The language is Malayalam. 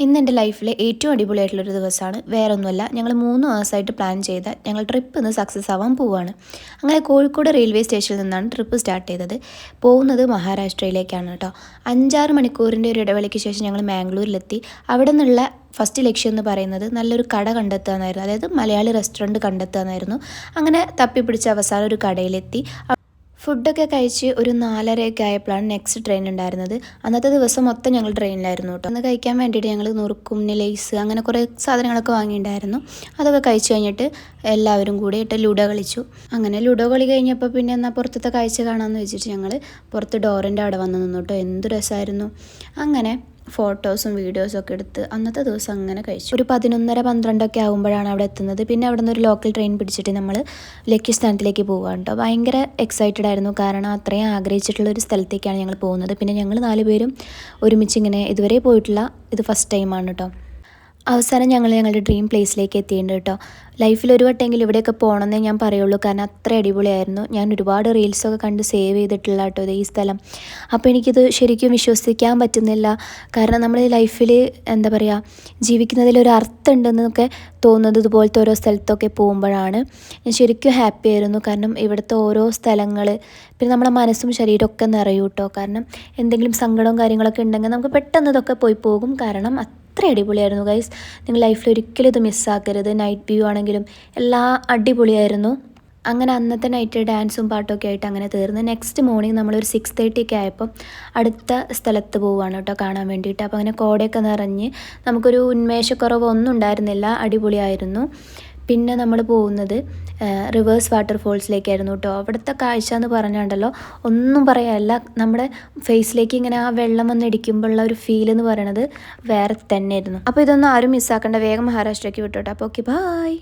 ഇന്ന് എൻ്റെ ലൈഫിലെ ഏറ്റവും അടിപൊളിയായിട്ടുള്ളൊരു ദിവസമാണ്. വേറൊന്നുമല്ല, ഞങ്ങൾ 3 മാസമായിട്ട് പ്ലാൻ ചെയ്ത ഞങ്ങൾ ട്രിപ്പ് ഇന്ന് സക്സസ് ആവാൻ പോവുകയാണ്. അങ്ങനെ കോഴിക്കോട് റെയിൽവേ സ്റ്റേഷനിൽ നിന്നാണ് ട്രിപ്പ് സ്റ്റാർട്ട് ചെയ്തത്. പോകുന്നത് മഹാരാഷ്ട്രയിലേക്കാണ് കേട്ടോ. 5-6 മണിക്കൂറിൻ്റെ ഒരു ഇടവേളയ്ക്ക് ശേഷം ഞങ്ങൾ മാംഗ്ലൂരിലെത്തി. അവിടെ നിന്നുള്ള ഫസ്റ്റ് ലക്ഷ്യം എന്ന് പറയുന്നത് നല്ലൊരു കട കണ്ടെത്തുക എന്നായിരുന്നു. അതായത് മലയാളി റെസ്റ്റോറൻറ്റ് കണ്ടെത്തുക എന്നായിരുന്നു. അങ്ങനെ തപ്പിപ്പിടിച്ച അവസാനം ഒരു കടയിലെത്തി. ഫുഡൊക്കെ കഴിച്ച് ഒരു 4:30 ആയപ്പോഴാണ് നെക്സ്റ്റ് ട്രെയിൻ ഉണ്ടായിരുന്നത്. അന്നത്തെ ദിവസം മൊത്തം ഞങ്ങൾ ട്രെയിനിലായിരുന്നു കേട്ടോ. അന്ന് കഴിക്കാൻ വേണ്ടിയിട്ട് ഞങ്ങൾ നുറുക്കും ലേസ് അങ്ങനെ കുറേ സാധനങ്ങളൊക്കെ വാങ്ങിയിട്ടുണ്ടായിരുന്നു. അതൊക്കെ കഴിച്ച് കഴിഞ്ഞിട്ട് എല്ലാവരും കൂടിയിട്ട് ലുഡോ കളിച്ചു. അങ്ങനെ ലുഡോ കളി കഴിഞ്ഞപ്പോൾ പിന്നെ എന്നാൽ പുറത്തത്തെ കാഴ്ച കാണാമെന്ന് വെച്ചിട്ട് ഞങ്ങൾ പുറത്ത് ഡോറിൻ്റെ അവിടെ വന്ന് നിന്നു കേട്ടോ. എന്ത് രസമായിരുന്നു. അങ്ങനെ ഫോട്ടോസും വീഡിയോസും ഒക്കെ എടുത്ത് അന്നത്തെ ദിവസം അങ്ങനെ കഴിച്ചു. ഒരു 11:30-12 ആകുമ്പോഴാണ് അവിടെ എത്തുന്നത്. പിന്നെ അവിടെ നിന്ന് ഒരു ലോക്കൽ ട്രെയിൻ പിടിച്ചിട്ട് നമ്മൾ ലക്ഷ്യസ്ഥാനത്തിലേക്ക് പോവുകയാണ് കേട്ടോ. ഭയങ്കര എക്സൈറ്റഡ് ആയിരുന്നു, കാരണം അത്രയും ആഗ്രഹിച്ചിട്ടുള്ള ഒരു സ്ഥലത്തേക്കാണ് ഞങ്ങൾ പോകുന്നത്. പിന്നെ ഞങ്ങൾ 4 പേരും ഒരുമിച്ച് ഇങ്ങനെ ഇതുവരെ പോയിട്ടുള്ള ഇത് ഫസ്റ്റ് ടൈമാണ് കേട്ടോ. അവസാനം ഞങ്ങളുടെ ഡ്രീം പ്ലേസിലേക്ക് എത്തിയിട്ടുണ്ട് കേട്ടോ. ലൈഫിൽ ഒരു വട്ടമെങ്കിലും ഇവിടെയൊക്കെ പോകണമെന്നേ ഞാൻ പറയുള്ളൂ, കാരണം അത്ര അടിപൊളിയായിരുന്നു. ഞാൻ ഒരുപാട് റീൽസൊക്കെ കണ്ട് സേവ് ചെയ്തിട്ടുള്ള കേട്ടോ ഈ സ്ഥലം. അപ്പോൾ എനിക്കിത് ശരിക്കും വിശ്വസിക്കാൻ പറ്റുന്നില്ല, കാരണം നമ്മൾ ലൈഫിൽ എന്താ പറയുക, ജീവിക്കുന്നതിലൊരു അർത്ഥം ഉണ്ടെന്നൊക്കെ തോന്നുന്നത് ഇതുപോലത്തെ ഓരോ സ്ഥലത്തൊക്കെ പോകുമ്പോഴാണ്. ഞാൻ ശരിക്കും ഹാപ്പി ആയിരുന്നു, കാരണം ഇവിടുത്തെ ഓരോ സ്ഥലങ്ങൾ പിന്നെ നമ്മുടെ മനസ്സും ശരീരമൊക്കെ നിറയും കേട്ടോ. കാരണം എന്തെങ്കിലും സങ്കടവും കാര്യങ്ങളൊക്കെ ഉണ്ടെങ്കിൽ നമുക്ക് പെട്ടെന്ന് ഇതൊക്കെ പോയി പോകും, കാരണം അത്ര അടിപൊളിയായിരുന്നു ഗൈസ്. നിങ്ങൾ ലൈഫിൽ ഒരിക്കലും ഇത് മിസ്സാക്കരുത്. നൈറ്റ് വ്യൂ ആണെങ്കിലും എല്ലാം അടിപൊളിയായിരുന്നു. അങ്ങനെ അന്നത്തെ നൈറ്റ് ഡാൻസും പാട്ടൊക്കെ ആയിട്ട് അങ്ങനെ തീർന്ന് നെക്സ്റ്റ് മോർണിംഗ് നമ്മളൊരു 6:30 ഒക്കെ ആയപ്പോൾ അടുത്ത സ്ഥലത്ത് പോവുകയാണ് കേട്ടോ കാണാൻ വേണ്ടിയിട്ട്. അപ്പോൾ അങ്ങനെ കോടയൊക്കെ നിറഞ്ഞ് നമുക്കൊരു ഉന്മേഷക്കുറവൊന്നും ഉണ്ടായിരുന്നില്ല, അടിപൊളിയായിരുന്നു. പിന്നെ നമ്മൾ പോകുന്നത് റിവേഴ്സ് വാട്ടർഫോൾസിലേക്കായിരുന്നു കേട്ടോ. അവിടുത്തെ കാഴ്ച എന്ന് പറഞ്ഞാണ്ടല്ലോ ഒന്നും പറയാനല്ല, നമ്മുടെ ഫേസിലേക്ക് ഇങ്ങനെ ആ വെള്ളം വന്നിടിക്കുമ്പോഴുള്ള ഒരു ഫീൽ എന്ന് പറയണത് വേറെ തന്നെയായിരുന്നു. അപ്പോൾ ഇതൊന്നും ആരും മിസ്സാക്കേണ്ട, വേഗം മഹാരാഷ്ട്രയ്ക്ക് വിട്ടോട്ടോ. അപ്പോൾ ഓക്കെ, ബായ്.